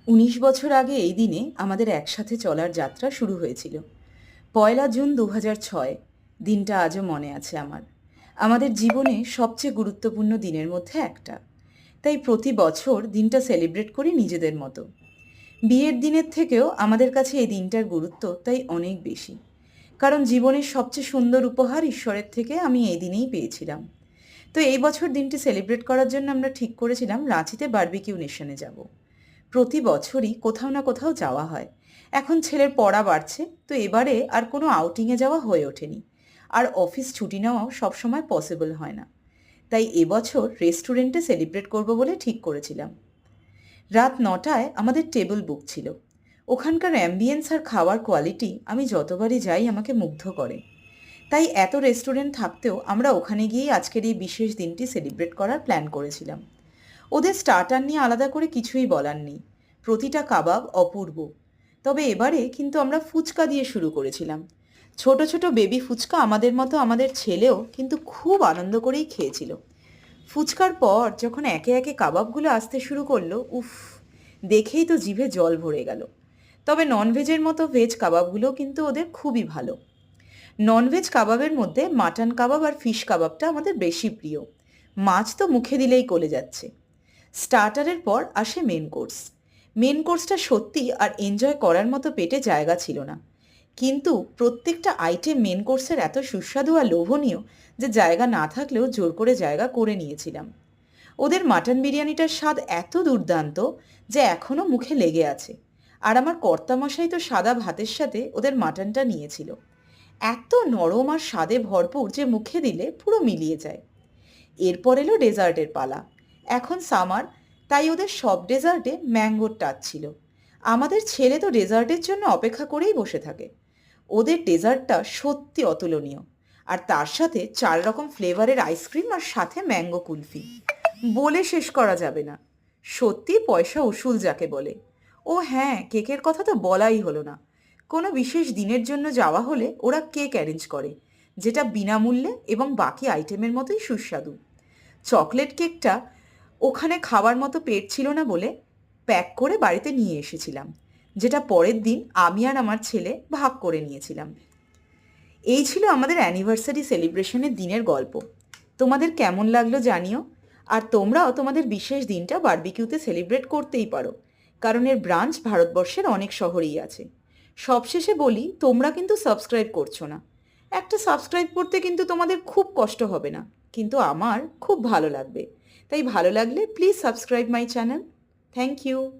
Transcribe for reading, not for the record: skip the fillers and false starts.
১৯ বছর আগে এই দিনে আমাদের একসাথে চলার যাত্রা শুরু হয়েছিল। ১লা জুন ২০০৬। দিনটা আজও মনে আছে আমার। আমাদের জীবনে সবচেয়ে গুরুত্বপূর্ণ দিনের মধ্যে একটা। তাই প্রতি বছর দিনটা সেলিব্রেট করি নিজেদের মতো। বিয়ের দিনের থেকেও আমাদের কাছে এই দিনটার গুরুত্ব তাই অনেক বেশি। কারণ জীবনের সবচেয়ে সুন্দর উপহার ঈশ্বরের থেকে আমি এই দিনেই পেয়েছিলাম। তো এই বছর দিনটি সেলিব্রেট করার জন্য আমরা ঠিক করেছিলাম রাঁচিতে বারবিকিউ নেশনে যাব। প্রতি বছরই কোথাও না কোথাও যাওয়া হয়। এখন ছেলের পড়া বাড়ছে, তো এবারে আর কোনো আউটিংয়ে যাওয়া হয়ে ওঠেনি। আর অফিস ছুটি নেওয়াও সবসময় পসিবল হয় না। তাই এবছর রেস্টুরেন্টে সেলিব্রেট করব বলে ঠিক করেছিলাম। রাত ৯টায় আমাদের টেবিল বুক ছিল। ওখানকার অ্যাম্বিয়েন্স আর খাওয়ার কোয়ালিটি আমি যতবারই যাই আমাকে মুগ্ধ করে। তাই এত রেস্টুরেন্ট থাকতেও আমরা ওখানে গিয়েই আজকের এই বিশেষ দিনটি সেলিব্রেট করার প্ল্যান করেছিলাম। ওদের স্টার্টার নিয়ে আলাদা করে কিছুই বলার নেই। প্রতিটা কাবাব অপূর্ব। তবে এবারে কিন্তু আমরা ফুচকা দিয়ে শুরু করেছিলাম। ছোট ছোট বেবি ফুচকা আমাদের মতো আমাদের ছেলেও কিন্তু খুব আনন্দ করেই খেয়েছিল। ফুচকার পর যখন একে একে কাবাবগুলো আসতে শুরু করলো, উফ, দেখেই তো জিভে জল ভরে গেল। তবে ননভেজের মতো ভেজ কাবাবগুলোও কিন্তু ওদের খুবই ভালো। ননভেজ কাবাবের মধ্যে মাটন কাবাব আর ফিশ কাবাবটা আমাদের বেশি প্রিয়। মাছ তো মুখে দিলেই গলে যাচ্ছে। স্টার্টারের পর আসে মেন কোর্স। মেন কোর্সটা সত্যি আর এনজয় করার মতো পেটে জায়গা ছিল না। কিন্তু প্রত্যেকটা আইটেম মেন কোর্সের এত সুস্বাদু আর লোভনীয় যে জায়গা না থাকলেও জোর করে জায়গা করে নিয়েছিলাম। ওদের মাটন বিরিয়ানিটার স্বাদ এত দুর্দান্ত যে এখনও মুখে লেগে আছে। আর আমার কর্তামশাই তো সাদা ভাতের সাথে ওদের মাটনটা নিয়েছিল। এত নরম আর স্বাদে ভরপুর যে মুখে দিলে পুরো মিলিয়ে যায়। এরপর এলো ডেজার্টের পালা। এখন সামার, তাই ওদের সব ডেজার্টে ম্যাঙ্গোর টাচ ছিল। আমাদের ছেলে তো ডেজার্টের জন্য অপেক্ষা করেই বসে থাকে। ওদের ডেজার্টটা সত্যি অতুলনীয়। আর তার সাথে ৪ রকম ফ্লেভারের আইসক্রিম আর সাথে ম্যাঙ্গো কুলফি। বলে শেষ করা যাবে না। সত্যি পয়সা উসুল যাকে বলে। ও হ্যাঁ, কেকের কথা তো বলাই হলো না। কোনো বিশেষ দিনের জন্য যাওয়া হলে ওরা কেক অ্যারেঞ্জ করে, যেটা বিনামূল্যে এবং বাকি আইটেমের মতোই সুস্বাদু। চকলেট কেকটা ওখানে খাওয়ার মতো পেট ছিল না বলে প্যাক করে বাড়িতে নিয়ে এসেছিলাম, যেটা পরের দিন আমি আর আমার ছেলে ভাগ করে নিয়েছিলাম। এই ছিল আমাদের অ্যানিভার্সারি সেলিব্রেশনের দিনের গল্প। তোমাদের কেমন লাগলো জানিও। আর তোমরাও তোমাদের বিশেষ দিনটা বারবিকিউতে সেলিব্রেট করতেই পারো, কারণ এর ব্রাঞ্চ ভারতবর্ষের অনেক শহরেই আছে। সবশেষে বলি, তোমরা কিন্তু সাবস্ক্রাইব করছো না। একটা সাবস্ক্রাইব করতে কিন্তু তোমাদের খুব কষ্ট হবে না, কিন্তু আমার খুব ভালো লাগবে। তাই ভালো লাগলে please subscribe my channel. Thank you.